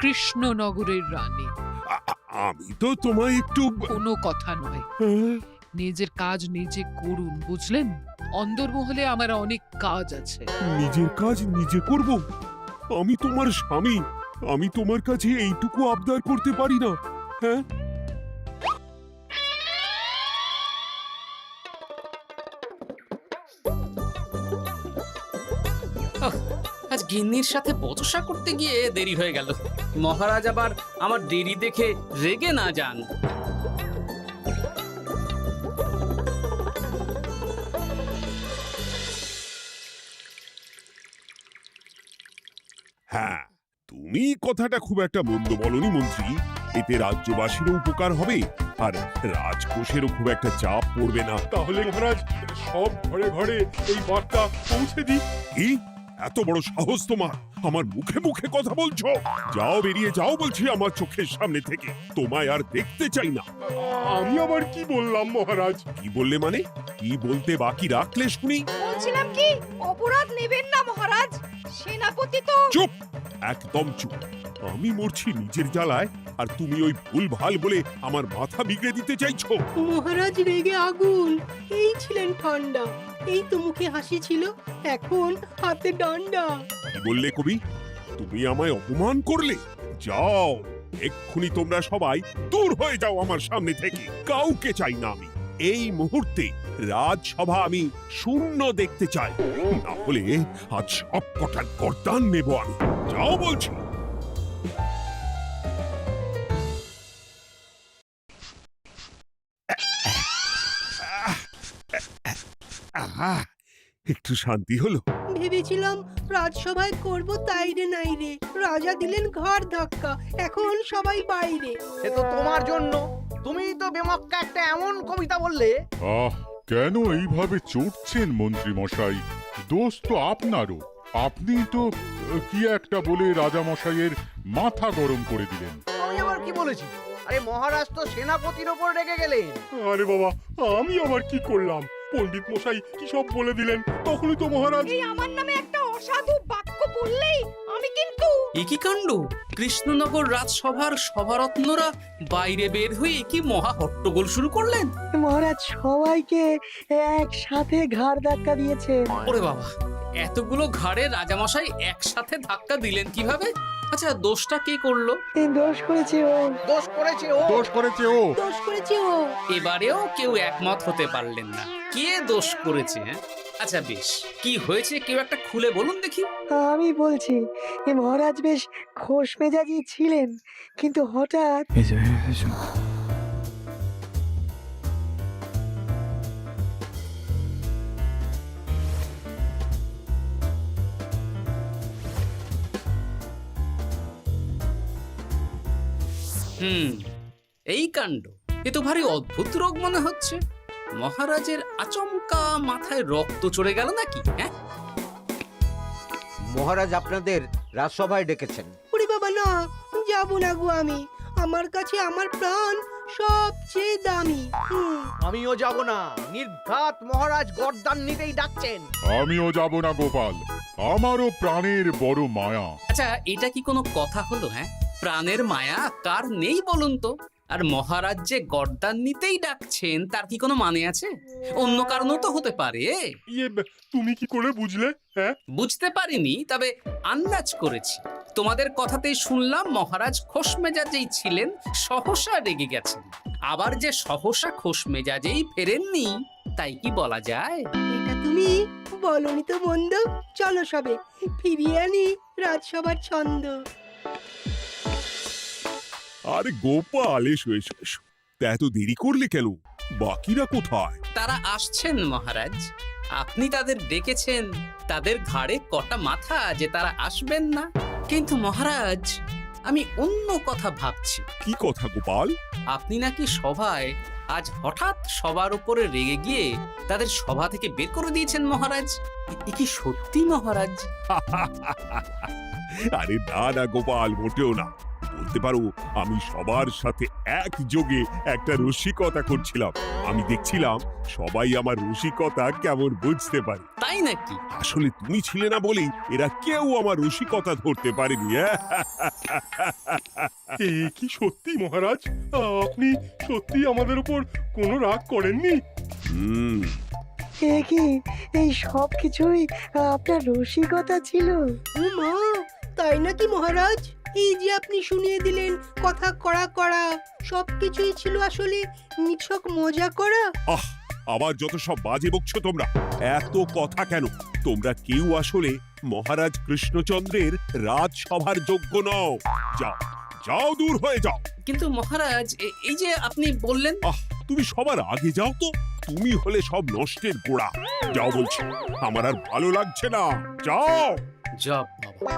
কৃষ্ণনগরের রানী। আমি তো তোমায় একটু কোনো কথা নয়, নিজের কাজ নিজে করুন, বুঝলেন? অন্দরমহলে আমার অনেক কাজ আছে। নিজের কাজ নিজে করব? আমি তোমার স্বামী, আমি তোমার কাছে এইটুকু আবদার করতে পারি না? হ্যাঁ, আজ গিন্নির সাথে বচসা করতে গিয়ে দেরি হয়ে গেল। মহারাজ আবার আমার দেরি দেখে রেগে না যান। হ্যাঁ, তুমি কথাটা খুব একটা মন্দ বলনি মন্ত্রী। এতে রাজ্যবাসীরও উপকার হবে আর রাজকোষেরও খুব একটা চাপ পড়বে না। তাহলে মহারাজ সব ঘরে ঘরে এই বার্তা পৌঁছে দিই। কি এত বড় সাহস তোমার? আমার মুখে মুখে কথা বলছো? যাও, বেরিয়ে যাও বলছি আমার চোখের সামনে থেকে। তোমায় আর দেখতে চাই না। আমি আবার কি বললাম মহারাজ? কি বললে মানে? কি বলতে বাকি রাখলে শুনি? বলছিলাম কি, অপরাধ নেবেন না মহারাজ, সেনাপতি তো। চুপ, একদম চুপ। আমি মরছি নিজের জ্বালায় আর তুমি ওই ভুল ভাল বলে আমার মাথা বিগড়ে দিতে চাইছো? মহারাজ রেগে আগুন, এই ছিলেন ঠান্ডা, এই তো মুখে হাসি ছিল, এখন হাতে ডান্ডা। কি বললে কবি? তুমি আমায় অপমান করলে? যাও, এক্ষুনি তোমরা সবাই দূর হয়ে যাও আমার সামনে থেকে। কাউকে চাই না আমি। এই মুহূর্তে রাজসভা আমি শূন্য দেখতে চাই, না হলে আজ সব কটার গর্দান নেব আমি। যাও বলছি। আহা, একটু শান্তি হলো। ভেবেছিলাম রাজসভায় করব তাই রে নাই রে, রাজা দিলেন ঘাড় ধাক্কা, এখন সবাই বাইরে। সে তো তোমার জন্য, তুমিই তো বেমক্কা একটা এমন কবিতা বললে। আহ, কেন এইভাবে চটছেন মন্ত্রী মশাই? দোষ তো আপনারও। আপনি তো কি একটা বলে রাজা মশাইয়ের মাথা গরম করে দিলেন। আমি আবার কি বলেছি? আরে মহারাজ তো সেনাপতির ওপর রেগে গেলেন। আরে বাবা, আমি আবার কি করলাম? পণ্ডিত মশাই কি সব বলে দিলেন, তখনই তো মহারাজ। এই আমার নামে একটা অসাধু বাক্য বললেই আমি কিন্তু। এ কি কাণ্ড! কৃষ্ণনগর রাজসভার সভারত্নরা বাইরে বের হয়ে কি মহা হট্টগোল শুরু করলেন। মহারাজ সবাইকে একসাথে ঘাড় ধাক্কা দিয়েছে। ওরে বাবা, এতগুলো ঘাড়ে রাজামশাই একসাথে ধাক্কা দিলেন কিভাবে? আচ্ছা, দোষটা কে করলো? দোষ করেছে ও, দোষ করেছে ও। দোষ করেছে ও। দোষ করেছে ও। এবারেও কেউ একমত হতে পারলেন না কে দোষ করেছে। হ্যাঁ, আচ্ছা বেশ, কি হয়েছে কেউ একটা খুলে বলুন দেখি। আমি বলছি, মহারাজ বেশ খোশ মেজাজি ছিলেন, কিন্তু হঠাৎ এই কাণ্ড, এ তো ভারী অদ্ভুত রোগ মনে হচ্ছে। মহারাজের আচমকা মাথায় রক্ত চড়ে গেল নাকি? হ্যাঁ, মহারাজ আপনাদের রাজসভায় ডেকেছেন। ওরে বাবা না, যাবো না গো আমি, আমার কাছে আমার প্রাণ সবচেয়ে দামি। আমিও যাব না, নির্ঘাত মহারাজ গর্দান নিতেই ডাকছেন। আমিও যাব না গোপাল, আমারও প্রাণের বড় মায়া। আচ্ছা, এটা কি কোনো কথা হলো? হ্যাঁ, প্রাণের মায়া কার নেই বলুন তো? আর মহারাজ যে গর্দান নিতেই ডাকছেন তার কি কোনো মানে আছে? অন্য কারণও তো হতে পারে। তুমি কি করে বুঝলে? হ্যাঁ, বুঝতে পারিনি, তবে আন্দাজ করেছি। তোমাদের কথাতেই শুনলাম মহারাজ খোশ মেজাজেই ছিলেন, সহসা রেগে গেছেন। আবার যে সহসা খোশ মেজাজেই ফেরেননি, তাই কি বলা যায়? এটা তুমি বলনি তো মন্দ। চলো সবে ফিরিয়ে আনি রাজসভার ছন্দ। আরে গোপাল, এসো এসো এসো। তা এত দেরি করলে কেন? বাকিরা কোথায়? তারা আসছেন মহারাজ। আপনি তাদের ডেকেছেন, তাদের ঘাড়ে কটা মাথা যে তারা আসবেন না। কিন্তু মহারাজ, আমি অন্য কথা ভাবছি। কি কথা গোপাল? আপনি নাকি সভায় আজ হঠাৎ সবার উপরে রেগে গিয়ে তাদের সভা থেকে বের করে দিয়েছেন মহারাজ। এ কি সত্যি মহারাজ? আরে না না গোপাল, মোটেও না। বলতে পারো আমি সবার সাথে একযোগে একটা রসিকতা করছিলাম। আমি দেখছিলাম সবাই আমার রসিকতা কেমন বুঝতে পারে। তাই নাকি? আসলে তুমি ছিলে না বলেই এরা কেউ আমার রসিকতা ধরতে পারেনি। এ কি সত্যি মহারাজ? আপনি সত্যি আমাদের উপর কোনো রাগ করেননি? হুম, এ কি এই সব কিছুই আপনার রসিকতা ছিল? ও মা, তাই নাকি মহারাজ? এই যে আপনি শুনিয়ে দিলেন কথা কড়া কড়া, সবকিছুই ছিল আসলে নিছক মজা করা। আহ, আবার যত সব বাজে বকছো তোমরা। এত কথা কেন? তোমরা কেউ আসলে মহারাজ কৃষ্ণচন্দ্রের রাজসভার যোগ্য নও। যাও, যাও, দূর হয়ে যাও। কিন্তু মহারাজ, এই যে আপনি বললেন। আহ, তুমি সবার আগে যাও তো। তুমি হলে সব নষ্টের গোড়া। যাও বলছি, আমার আর ভালো লাগছে না। যাও। জব বাবা।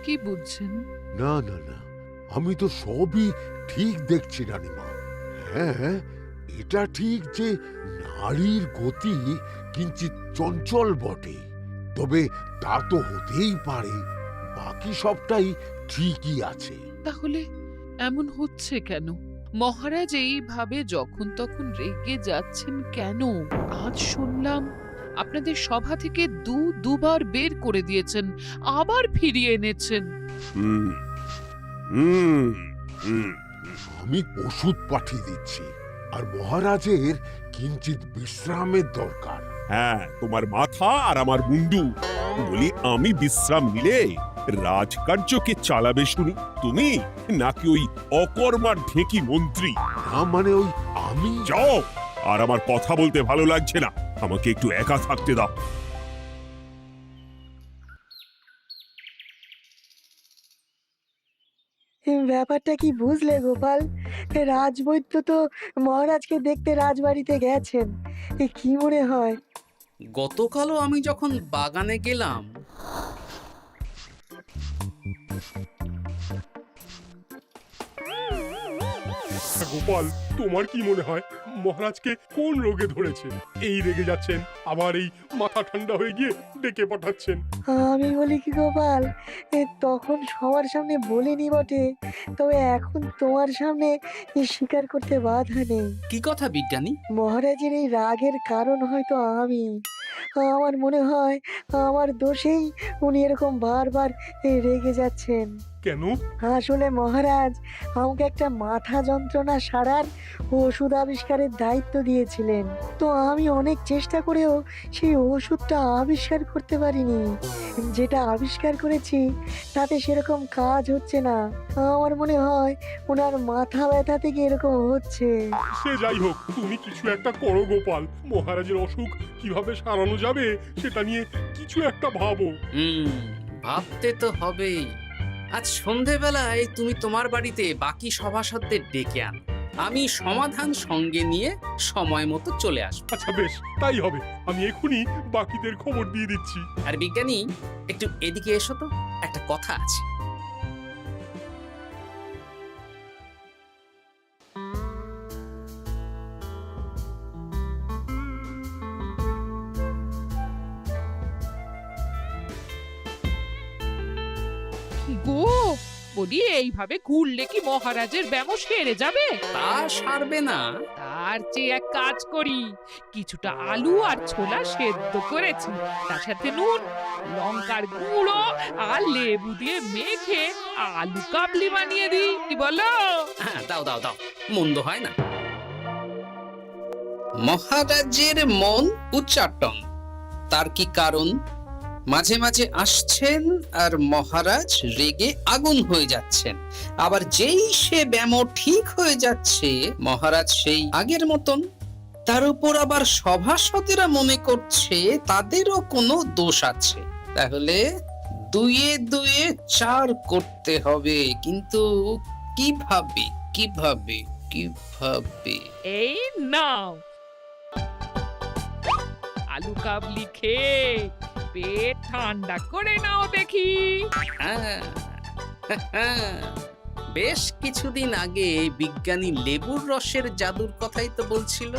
কি বুঝছেন? না না না, আমি তো সবই ঠিক দেখছি রানীমা। হ্যাঁ, এটা ঠিক যে নারীর গতি কিঞ্চিত চঞ্চল বটে, তবে তা তো হতেই পারে। বাকি সবটাই ঠিকই আছে। তাহলে এমন হচ্ছে কেন? মহারাজ এইভাবে যখন তখন রেগে যাচ্ছেন কেন? আজ শুনলাম আপনাদের সভা থেকে দুবার বের করে দিয়েছেন, আবার ফিরিয়ে এনেছেন। হুম, হুম, হুম। আমি ওষুধ পাঠিয়ে দিচ্ছি, আর মহারাজের কিঞ্চিত বিশ্রামের দরকার। হ্যাঁ, তোমার মাথা আর আমার মুন্ডু। বলি, আমি বিশ্রাম নিলে রাজকার্যকে চালাবে শুনি তুমি, নাকি ওই অকর্মার ঢেকি মন্ত্রী? না মানে ওই আমি। যাও, আর আমার কথা বলতে ভালো লাগছে না। আমাকে একটু একা থাকতে দাও। ব্যাপারটা কি বুঝলে গোপাল? রাজবৈদ্য তো মহারাজকে দেখতে রাজবাড়িতে গেছেন। কি মনে হয়? গতকালও আমি যখন বাগানে গেলাম, গোপাল, তোমার কি মনে হয় মহারাজকে কোন রোগে ধরেছে? এই রেগে যাচ্ছেন, আবার এই মাথা ঠান্ডা হয়ে গিয়ে ডেকে পাঠাচ্ছেন। আমি বলি কি গোপাল, তখন সবার সামনে বলিনি বটে, তবে এখন তোমার সামনে স্বীকার করতে বাধা নেই। কি কথা বিজ্ঞানী? মহারাজের এই রাগের কারণ হয়তো আমি। আমার মনে হয় আমার দোষেই উনি এরকম বারবার রেগে যাচ্ছেন। কেন? আসলে মহারাজ আমাকে একটা মাথা যন্ত্রণা সারার ওষুধ আবিষ্কারের দায়িত্ব দিয়েছিলেন, তো আমি অনেক চেষ্টা করেও সেই ওষুধটা আবিষ্কার করতে পারিনি। যেটা আবিষ্কার করেছি তাতে সেরকম কাজ হচ্ছে না। আমার মনে হয় ওনার মাথা ব্যথা থেকে এরকম হচ্ছে। সে যাই হোক, তুমি কিছু একটা করো গোপাল। মহারাজের অসুখ কিভাবে সারানো যাবে সেটা নিয়ে কিছু একটা ভাবো। ভাবতে তো হবেই। আজ সন্ধেবেলায় তুমি তোমার বাড়িতে বাকি সভাসদদের ডেকে আনো, আমি সমাধান সঙ্গে নিয়ে সময় মতো চলে আসবো। আচ্ছা বেশ, তাই হবে। আমি এখনই বাকিদের খবর দিয়ে দিচ্ছি। আর বিজ্ঞানী, একটু এদিকে এসো তো, একটা কথা আছে। গো, বলি এইভাবে ঘুরলে কি মহারাজের ব্যামো সেরে যাবে? তা সারবে না। তার চেয়ে এক কাজ করি, কিছুটা আলু আর ছোলা সেদ্ধ করেছি, তার সাথে নুন, লঙ্কার গুঁড়ো আর লেবু দিয়ে মেখে আলু কাবলি বানিয়ে দিই, কি বলো? হ্যাঁ, দাও দাও দাও, মন্দ হয় না। মহারাজের মন উচ্চাটন। তার কি কারণ? মাঝে মাঝে আসছেন আর মহারাজ রেগে আগুন হয়ে যাচ্ছেন, আবার যেই সে ব্যামো ঠিক হয়ে যাচ্ছে মহারাজ সেই আগের মতন। তার উপর আবার সভাসদেরা মনে করছে তাদেরও কোনো দোষ আছে। তাহলে দুয়ে দুয়ে চার করতে হবে, কিন্তু কিভাবে কিভাবে কিভাবে? এই নাও আলু কাবলি খেয়ে পেট ঠান্ডা করে নাও দেখি। হ্যাঁ, বেশ কিছুদিন আগে বিজ্ঞানী লেবুর রসের জাদুর কথাই তো বলছিল।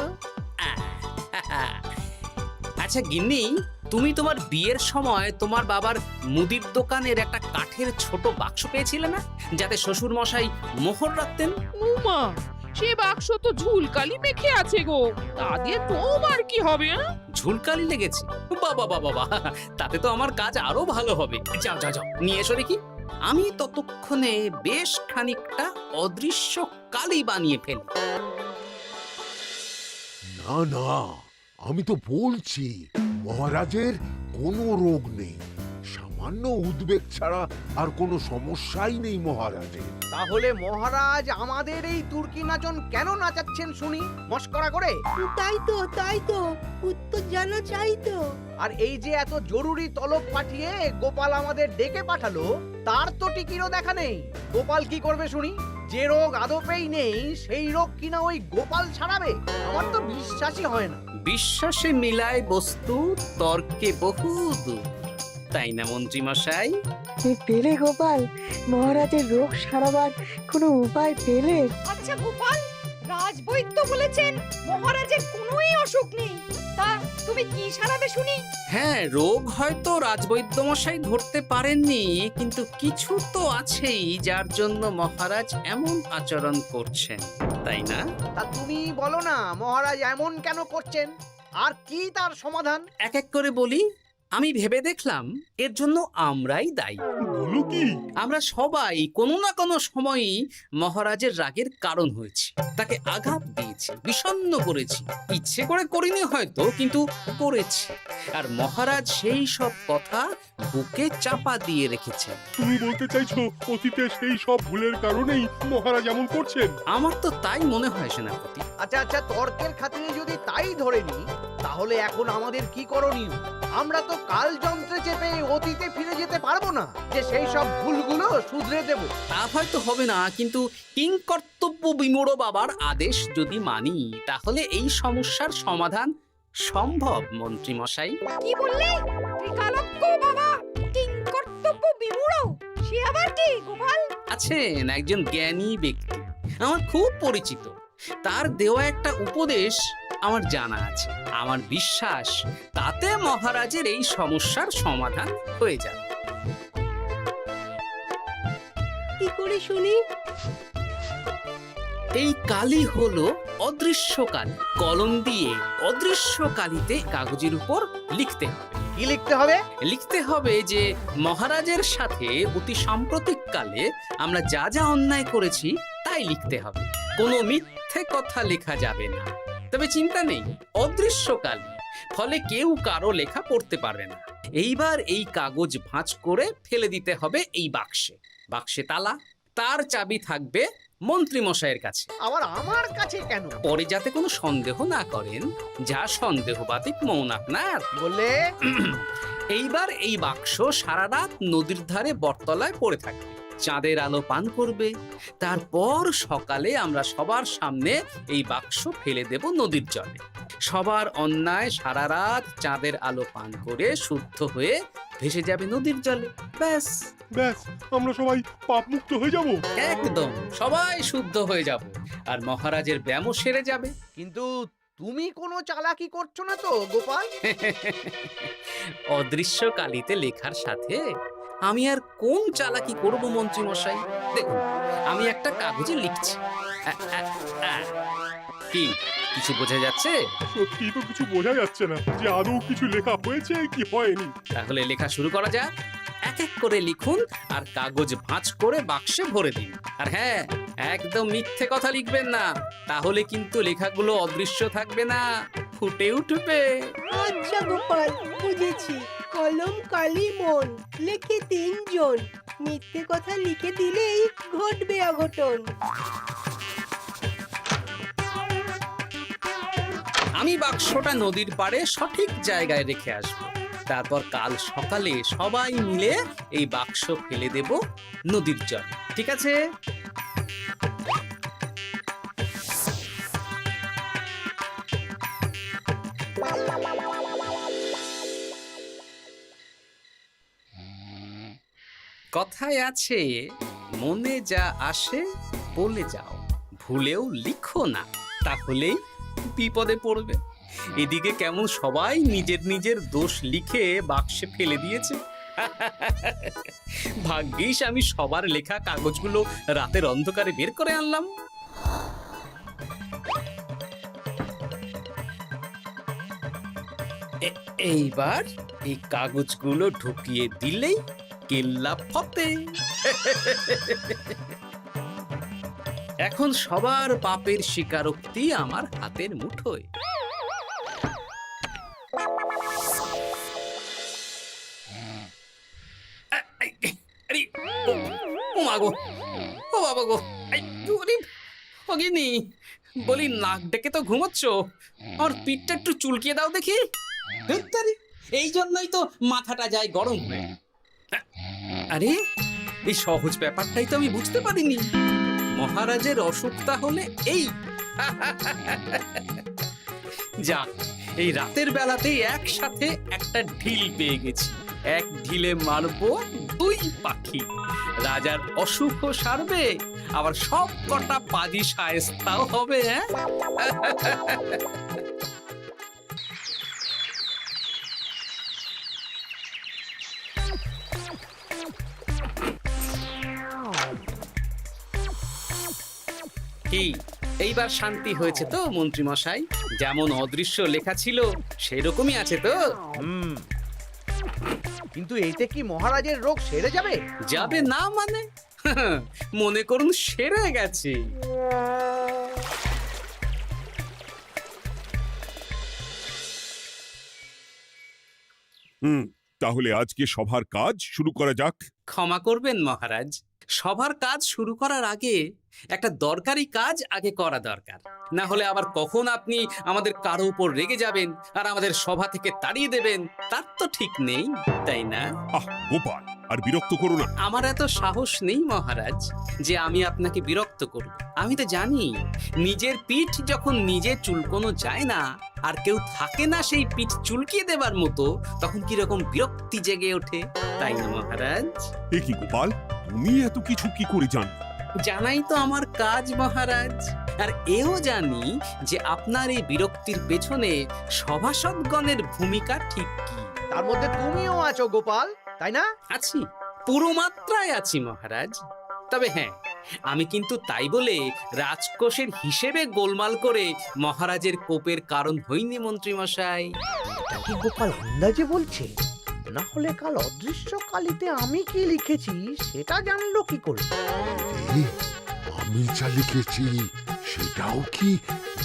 আচ্ছা গিন্নি, তুমি তোমার বিয়ের সময় তোমার বাবার মুদির দোকানের একটা কাঠের ছোট বাক্স পেয়েছিলে না, যাতে শ্বশুর মশাই মোহর রাখতেন? উমা, সে বাক্স তো ঝুলকালি মেখে আছে গো, তা দিয়ে তোমার কি হবে? ঝুলকালি লেগেছে? বাবা বাবা বাবা, তাতে তো আমার কাজ আরো ভালো হবে। যাও যাও যাও, নিয়ে এসো দেখি। আমি ততক্ষণে বেশ খানিকটা অদৃশ্য কালি বানিয়ে ফেলি। না না, আমি তো বলছি মহারাজের কোনো রোগ নেই, সামান্য উদ্বেগ ছাড়া আর কোনো সমস্যাই নেই মহারাজের। তাহলে মহারাজ আমাদের এই তুর্কি নাচন কেন নাচাচ্ছেন শুনি, মস্করা করে? তাই তো উত্তর জানা চাই তো। আর এই যে এত জরুরি তলব পাঠিয়ে গোপাল আমাদের ডেকে পাঠালো, তার তো টিকিরও দেখা নেই। গোপাল কি করবে শুনি? যে রোগ আদপেই নেই সেই রোগ কিনা ওই গোপাল ছাড়াবে? আমার তো বিশ্বাসই হয় না। বিশ্বাসে মিলায় বস্তু, তর্কে বহু দূর, তাই না মন্ত্রী মশাই? পেলে গোপাল, মহারাজের রোগ সারাবার কোনো উপায় পেলে? আচ্ছা গোপাল, রাজবৈদ্য বলেছেন মহারাজের কোনোই অসুখ নেই, তা তুমি কি সারাবে শুনি? হ্যাঁ, রোগ হয়তো রাজবৈদ্য মশাই ধরতে পারেননি, কিন্তু কিছু তো আছেই যার জন্য মহারাজ এমন আচরণ করছেন, তাই না? তা তুমি বলো না মহারাজ এমন কেন করছেন, আর কি তার সমাধান? এক এক করে বলি। আমি ভেবে দেখলাম এর জন্য আমরাই দায়ী। বলো কি? আমরা সবাই কোনো না কোনো সময়ই মহারাজের রাগের কারণ হয়েছি, তাকে আঘাত দিয়েছি, বিষণ্ণ করেছি। ইচ্ছে করে করিনি হয়তো, কিন্তু করেছি। আর মহারাজ সেই সব কথা বুকে চাপা দিয়ে রেখেছেন। তুমি বলতে চাইছো অতীতে সেই সব ভুলের কারণেই মহারাজ এমন করছেন? আমার তো তাই মনে হয় সেনাপতি। আচ্ছা আচ্ছা, তর্কের খাতিরে যদি তাই ধরে নি, তাহলে এখন আমাদের কি করণীয়? আমরা তো কাল যন্ত্রে চেপে অতীতে ফিরে যেতে পারবো না যে সেই সব ভুলগুলো শুধরে দেব। তা হয়তো হবে না, কিন্তু কিংকর্তব্য বিমূঢ় বাবার আদেশ যদি মানি, তাহলে এই সমস্যার সমাধান সম্ভব মন্ত্রী মশাই। কি বললে? ত্রিকালজ্ঞ বাবা কিংকর্তব্য বিমূঢ়, সে আবার কি গোপাল? আছেন একজন জ্ঞানী ব্যক্তি, আমার খুব পরিচিত। তার দেওয়া একটা উপদেশ আমার জানা আছে। আমার বিশ্বাস তাতে মহারাজের এই সমস্যার সমাধান হয়ে যাবে। কি করে শুনি? এই কালি হলো অদৃশ্য কালি। কলম দিয়ে অদৃশ্য কালিতে কাগজের উপর লিখতে হবে। কি লিখতে হবে? লিখতে হবে যে মহারাজের সাথে অতি সাম্প্রতিক কালে আমরা যা যা অন্যায় করেছি তাই লিখতে হবে। কোনো মিথ্যে কথা লেখা যাবে না। তবে চিন্তা নেই, অদৃশ্য কালি, ফলে কেউ কারো লেখা পড়তে পারবে না। এইবার এই কাগজ ভাঁজ করে ফেলে দিতে হবে এই বাক্সে। বাক্সে তালা, তার চাবি থাকবে মন্ত্রী মশাইয়ের কাছে। আবার আমার কাছে কেন? পরে যাতে কোনো সন্দেহ না করেন, যা সন্দেহবাতিক মন আপনার। বললে এইবার এই বাক্স সারা রাত নদীর ধারে বটতলায় পড়ে থাকবে, চাঁদের আলো পান করবে। তারপর সকালে আমরা সবার সামনে এই বাক্স ফেলে দেব নদীর জলে। সবার অন্যায় সারা রাত চাঁদের আলো পান করে শুদ্ধ হয়ে ভেসে যাবে নদীর জলে। ব্যাস ব্যাস, আমরা সবাই পাপ মুক্ত হয়ে যাব। একদম সবাই শুদ্ধ হয়ে যাব, আর মহারাজের ব্যায়ামও সেরে যাবে। কিন্তু তুমি কোনো চালাকি করছো না তো গোপাল? অদৃশ্য কালিতে লেখার সাথে আমি আর কোন চালাকি করব মন্ত্রী মশাই? দেখুন, আমি একটা কাগজে লিখছি। কি কিছু বোঝা যাচ্ছে? সত্যি তো কিছু বোঝা যাচ্ছে না যে আদৌ কিছু লেখা হয়েছে কি হয়নি। তাহলে লেখা শুরু করা যাক। এক এক করে লিখুন আর কাগজ ভাঁজ করে বাক্সে ভরে দিন। আর হ্যাঁ, একদম মিথ্যে কথা লিখবেন না, তাহলে কিন্তু লেখাগুলো অদৃশ্য থাকবে না, ফুটে উঠবে। আচ্ছা গোপাল, বুঝেছি। কলম কালি মন, লেখে 3 জন। মিথ্যে কথা লিখে দিলেই ঘটবে অঘটন। আমি বাক্সটা নদীর পাড়ে সঠিক জায়গায় রেখে আসব। তারপর কাল সকালে সবাই মিলে এই বাক্স ফেলে দেব নদীর জলে। ঠিক আছে? কথায় আছে, মনে যা আসে বলে যাও, ভুলেও লিখো না, তাহলেই বিপদে পড়বে। এদিকে কেমন সবাই নিজের নিজের দোষ লিখে বাক্সে ফেলে দিয়েছে। ভাগ্যিস আমি সবার লেখা কাগজগুলো রাতের অন্ধকারে বের করে আনলাম। এইবার এই কাগজগুলো ঢুকিয়ে দিলেই কেল্লা ফতে। এখন সবার পাপের স্বীকারোক্তি আমার হাতের মুঠোয়। আরে, ও মা গো, ও বাবা গো, অগিনি বলি, নাক ডেকে তো ঘুমোচ্ছ, আর পিঠটা একটু চুলকিয়ে দাও দেখি। এই জন্যই তো মাথাটা যায় গরম হয়ে। আরে, এই সহজ ব্যাপারটাই তো আমি বুঝতে পারিনি। মহারাজের অসুখ তাহলে এই। যাক, এই রাতের বেলাতেই একসাথে একটা ঢিল পেয়ে গেছি। এক ঢিলে মারবো 2 পাখি। রাজার অসুখও সারবে, আবার সব কটা পাজি শায়েস্তাও হবে। কি এইবার শান্তি হয়েছে তো মন্ত্রী মশাই? যেমন অদৃশ্য লেখা ছিল সেরকমই আছে তো? কিন্তু এতে কি মহারাজের রোগ সেরে যাবে? যাবে না মানে? মনে করুন সেরে গেছে। তাহলে আজকে সভার কাজ শুরু করা যাক। ক্ষমা করবেন মহারাজ, সবার কাজ শুরু করার আগে একটা দরকারি কাজ আগে করা দরকার। না হলে আবার কখন আপনি আমাদের কারো উপর রেগে যাবেন আর আমাদের সভা থেকে তাড়িয়ে দেবেন তার তো ঠিক নেই, তাই না? গোপাল, আর বিরক্ত করো না। আমার এত সাহস নেই মহারাজ যে আমি আপনাকে বিরক্ত করব। আমি তো জানি নিজের পিঠ যখন নিজে চুলকোনো যায় না, আর কেউ থাকে না সেই পিঠ চুলকিয়ে দেবার মতো, তখন কিরকম বিরক্তি জেগে ওঠে, তাই না মহারাজ? এ কি গোপাল, তুমি এত কিছু কি করে জানো? জানাই তো আমার কাজ মহারাজ। আর এও জানি যে আপনার এই বিরক্তির পেছনে সভাসদগণের ভূমিকা ঠিক কি। তার মধ্যে তুমিও আছো গোপাল, তাই না? আছি, পুরো মাত্রায় আছি মহারাজ। তবে হ্যাঁ, আমি কিন্তু তাই বলে রাজকোষের হিসেবে গোলমাল করে মহারাজের কোপের কারণ হইনি মন্ত্রী মশাই। এটা কি গোপাল আন্দাজে বলছে? না হলে কাল অদৃশ্য কালিতে আমি কি লিখেছি সেটা জানলো কি করে? আমি যা লিখেছি সেটাও কি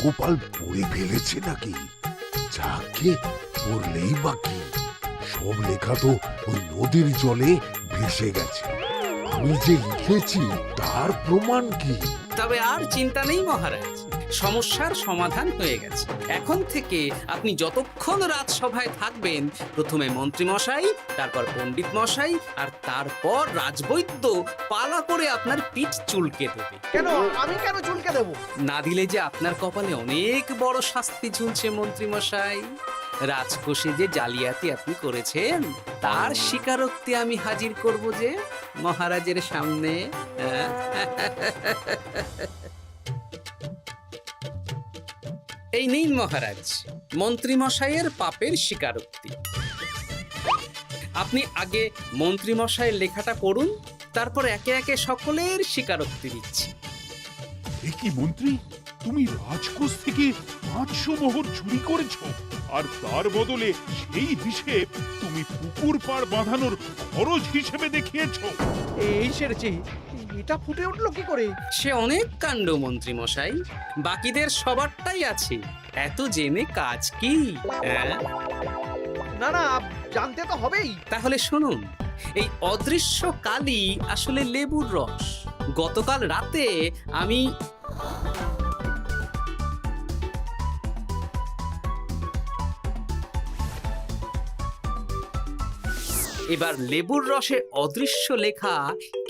গোপাল পড়ে ফেলেছে নাকি? যাকে পড়লেই বাকি, সব লেখা তো ওই নদীর জলে ভেসে গেছে। আমি যে লিখেছি তার প্রমাণ কি? তবে আর চিন্তা নেই মহারাজ, সমস্যার সমাধান হয়ে গেছে। এখন থেকে আপনি যতক্ষণ রাজসভায় থাকবেন, প্রথমে মন্ত্রী মশাই, তারপর পণ্ডিত মশাই, আর তারপর রাজবৈদ্য পালা করে আপনার পিঠ চুলকে দেবে। কেন আমি কেন চুলকে দেব? না দিলে যে আপনার কপালে অনেক বড় শাস্তি ঝুলছে মন্ত্রী মশাই। রাজকোষে যে জালিয়াতি আপনি করেছেন তার স্বীকারোক্তি আমি হাজির করব যে মহারাজের সামনে। এই নিন মহারাজ, মন্ত্রী মশাইয়ের পাপের স্বীকারোক্তি। আপনি আগে মন্ত্রী মশাইয়ের লেখাটা পড়ুন, তারপর একে একে সকলের স্বীকারোক্তি দিচ্ছি। এ কি মন্ত্রী, তুমি রাজকোষ থেকে 500 মোহর চুরি করেছো, আর তার বদলে সেই হিসেব তুমি পুকুর পাড় বাঁধানোর খরচ হিসেবে দেখিয়েছো। এই সেরেছি, এটা ফুটে উঠলো কি করে? সে অনেক কাণ্ড মন্ত্রী মশাই, বাকিদের সবারটাই আছে, এত জেনে কাজ কি? না না, জানতে তো হবেই। তাহলে শুনুন, এই অদৃশ্য কালি আসলে লেবুর রস। গতকাল রাতে আমি এবার লেবুর রসে অদৃশ্য লেখা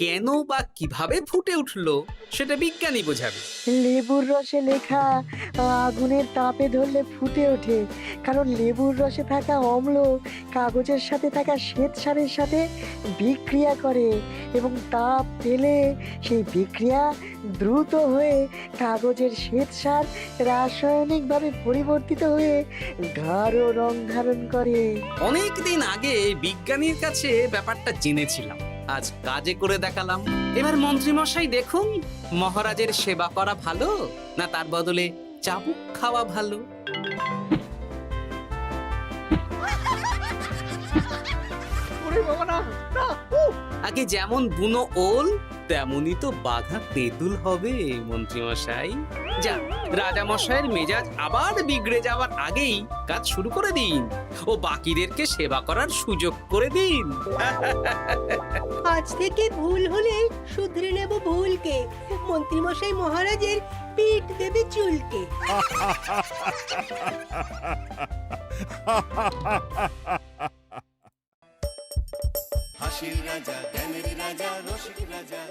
কেন বা কিভাবে ফুটে উঠলো সেটা বিজ্ঞানী বোঝাবে। লেবুর রসে লেখা আগুনের তাপে ধরলে ফুটে ওঠে, কারণ লেবুর রসে থাকা অম্ল কাগজের সাথে থাকা শ্বেতসারের সাথে বিক্রিয়া করে এবং তাপ পেলে সেই বিক্রিয়া দ্রুত হয়ে কাগজের শ্বেতসার রাসায়নিকভাবে পরিবর্তিত হয়ে গাঢ় রং ধারণ করে। অনেক দিন আগে বিজ্ঞানীর কাছে ব্যাপারটা জেনেছিলাম, আজ কাজে করে দেখালাম। এবার মন্ত্রীমশাই দেখুন, মহারাজের সেবা করা ভালো না তার বদলে চাবুক খাওয়া ভালো? ওরে বাবা, না না, উফ! আগে যেমন বুনো ওল তেমনই তো বাঘা তেঁতুল হবে মন্ত্রীমশাই। যা, রাজামশাইয়ের মেজাজ আবার বিগড়ে যাওয়ার আগেই কাজ শুরু করে দিন ও বাকিদেরকে সেবা করার সুযোগ করে দিন। আজ থেকে ভুল হলে শুধরে নেব ভুলকে। মন্ত্রীমশাই মহারাজের পিঠ দেবে চুলকে। হাসির রাজা, জ্ঞানের রাজা, রসিক রাজা।